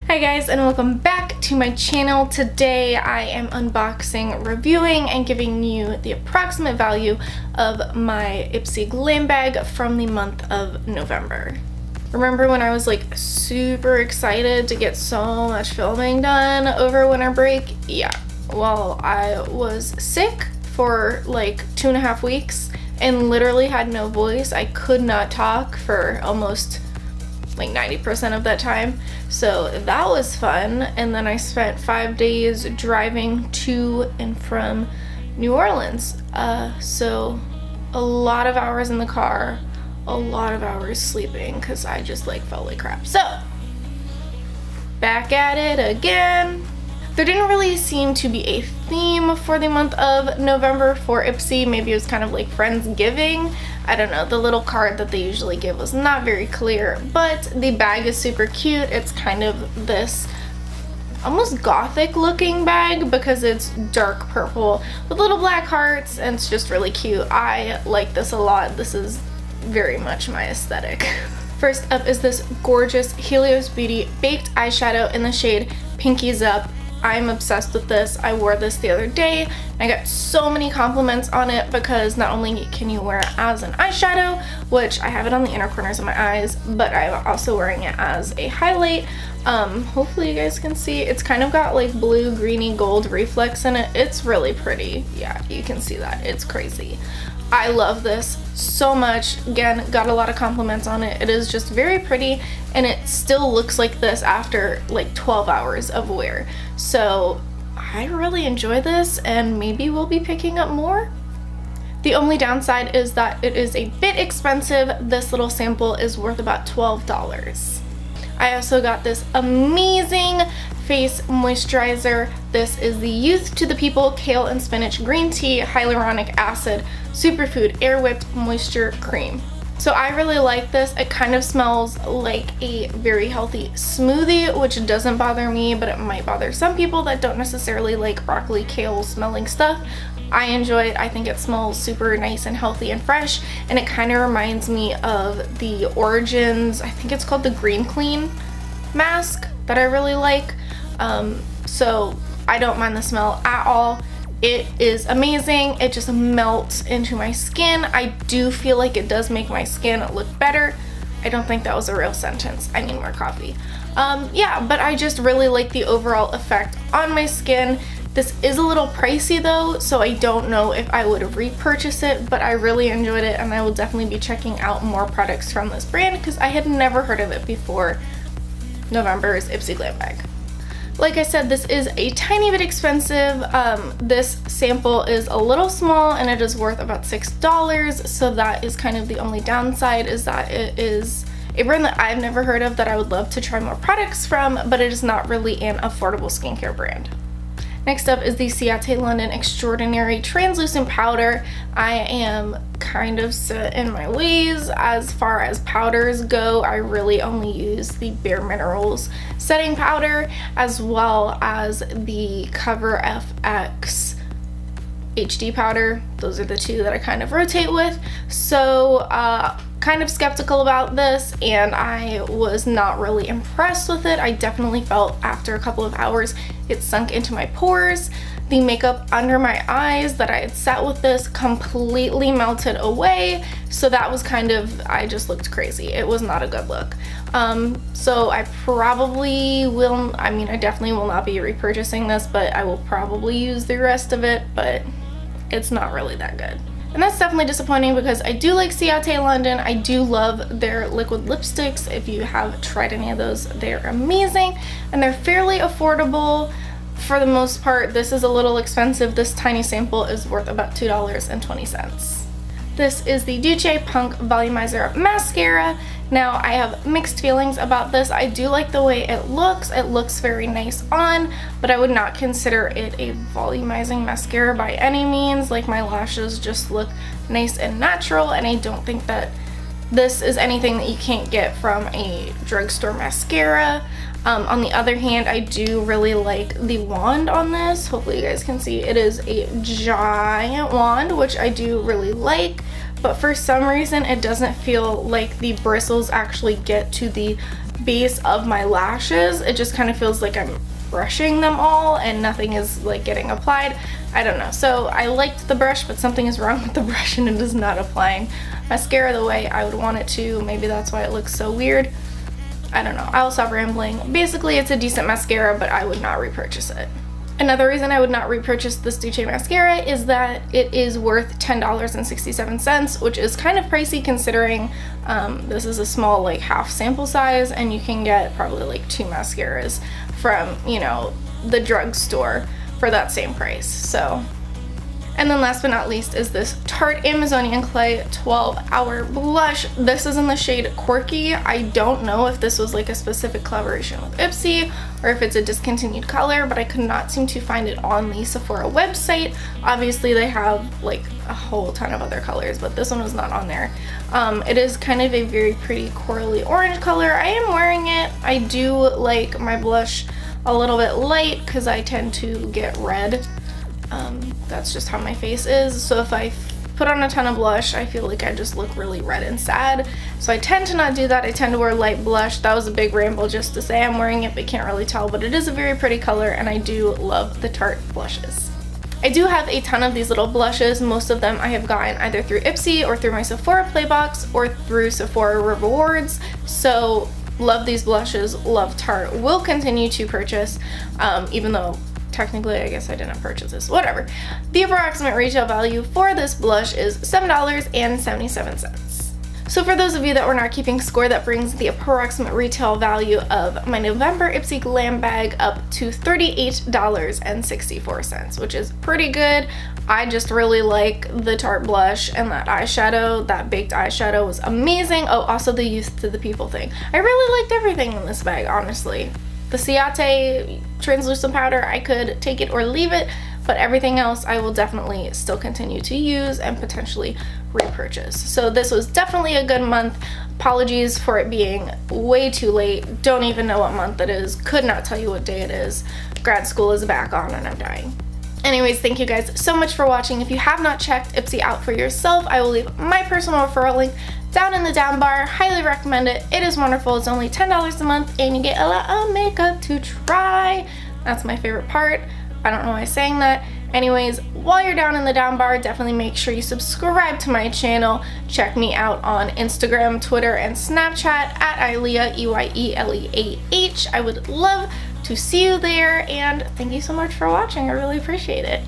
Hi guys, and welcome back to my channel. Today I am unboxing, reviewing, and giving you the approximate value of my Ipsy glam bag from the month of November. Remember when I was like super excited to get so much filming done over winter break? Yeah, well, I was sick for like 2.5 weeks and literally had no voice. I could not talk for almost like 90% of that time, so that was fun. And then I spent 5 days driving to and from New Orleans, so a lot of hours in the car, a lot of hours sleeping because I just like felt like crap. So back at it again. There didn't really seem to be a theme for the month of November for Ipsy. Maybe it was kind of like Friendsgiving. I don't know. The little card that they usually give was not very clear, but the bag is super cute. It's kind of this almost gothic looking bag because it's dark purple with little black hearts, and it's just really cute. I like this a lot. This is very much my aesthetic. First up is this gorgeous Helios Beauty baked eyeshadow in the shade Pinkies Up. I'm obsessed with this. I wore this the other day and I got so many compliments on it because not only can you wear it as an eyeshadow, which I have it on the inner corners of my eyes, but I'm also wearing it as a highlight. Hopefully you guys can see. It's kind of got like blue, greeny, gold reflex in it. It's really pretty. Yeah, you can see that. It's crazy. I love this so much. Again, got a lot of compliments on it. It is just very pretty, and it still looks like this after like 12 hours of wear. So I really enjoy this, and maybe we'll be picking up more. The only downside is that it is a bit expensive. This little sample is worth about $12. I also got this amazing face moisturizer. This is the Youth to the People Kale and Spinach Green Tea Hyaluronic Acid Superfood Air Whipped Moisture Cream. So I really like this. It kind of smells like a very healthy smoothie, which doesn't bother me, but it might bother some people that don't necessarily like broccoli, kale smelling stuff. I enjoy it. I think it smells super nice and healthy and fresh, and it kind of reminds me of the Origins, I think it's called the Green Clean mask that I really like. So I don't mind the smell at all. It is amazing. It just melts into my skin. I do feel like it does make my skin look better. I don't think that was a real sentence. I need more coffee. Yeah, but I just really like the overall effect on my skin. This is a little pricey though, so I don't know if I would repurchase it, but I really enjoyed it, and I will definitely be checking out more products from this brand because I had never heard of it before November's Ipsy Glam Bag. Like I said, this is a tiny bit expensive. This sample is a little small and it is worth about $6, so that is kind of the only downside, is that it is a brand that I've never heard of that I would love to try more products from, but it is not really an affordable skincare brand. Next up is the Ciate London Extraordinary Translucent Powder. I am kind of set in my ways as far as powders go. I really only use the Bare Minerals setting powder as well as the Cover FX HD powder. Those are the two that I kind of rotate with. So kind of skeptical about this, and I was not really impressed with it. I definitely felt after a couple of hours it sunk into my pores. The makeup under my eyes that I had set with this completely melted away, so that was kind of, I just looked crazy. It was not a good look. So I probably will, I definitely will not be repurchasing this, but I will probably use the rest of it, but it's not really that good. And that's definitely disappointing because I do like Ciate London. I do love their liquid lipsticks. If you have tried any of those, they're amazing and they're fairly affordable for the most part. This is a little expensive. This tiny sample is worth about $2.20. This is the Duce Punk Volumizer Mascara. Now, I have mixed feelings about this. I do like the way it looks. It looks very nice on, but I would not consider it a volumizing mascara by any means. Like, my lashes just look nice and natural, and I don't think that this is anything that you can't get from a drugstore mascara. On the other hand, I do really like the wand on this. Hopefully you guys can see. It is a giant wand, which I do really like. but for some reason it doesn't feel like the bristles actually get to the base of my lashes. It just kind of feels like I'm brushing them all and nothing is like getting applied. I don't know. So I liked the brush, but something is wrong with the brush and it is not applying mascara the way I would want it to. Maybe that's why it looks so weird. I don't know. I'll stop rambling. Basically, it's a decent mascara, but I would not repurchase it. Another reason I would not repurchase this Duce mascara is that it is worth $10.67, which is kind of pricey considering this is a small like half sample size and you can get probably like 2 mascaras from, you know, the drugstore for that same price. So, and then last but not least is this Tarte Amazonian Clay 12-Hour Blush. This is in the shade Quirky. I don't know if this was like a specific collaboration with Ipsy or if it's a discontinued color, but I could not seem to find it on the Sephora website. Obviously they have like a whole ton of other colors, but this one was not on there. It is kind of a very pretty corally orange color. I am wearing it. I do like my blush a little bit light because I tend to get red. That's just how my face is. So if I put on a ton of blush, I feel like I just look really red and sad. So I tend to not do that. I tend to wear light blush. That was a big ramble just to say I'm wearing it, but you can't really tell, but it is a very pretty color and I do love the Tarte blushes. I do have a ton of these little blushes. Most of them I have gotten either through Ipsy or through my Sephora Playbox or through Sephora Rewards. So love these blushes, love Tarte, will continue to purchase, even though technically I guess I didn't purchase this, whatever. The approximate retail value for this blush is $7.77. So for those of you that were not keeping score, that brings the approximate retail value of my November Ipsy Glam Bag up to $38.64, which is pretty good. I just really like the Tarte blush and that eyeshadow. That baked eyeshadow was amazing. Oh, also the Youth to the People thing. I really liked everything in this bag, honestly. The Ciate translucent powder, I could take it or leave it, but everything else I will definitely still continue to use and potentially repurchase. So this was definitely a good month. Apologies for it being way too late. Don't even know what month it is. Could not tell you what day it is. Grad school is back on and I'm dying. Anyways, thank you guys so much for watching. If you have not checked Ipsy out for yourself, I will leave my personal referral link down in the down bar. Highly recommend it. It is wonderful. It's only $10 a month and you get a lot of makeup to try. That's my favorite part. I don't know why I'm saying that. Anyways, while you're down in the down bar, definitely make sure you subscribe to my channel. Check me out on Instagram, Twitter, and Snapchat at Eyeleah, EYELEAH. I would love to see you there, and thank you so much for watching. I really appreciate it.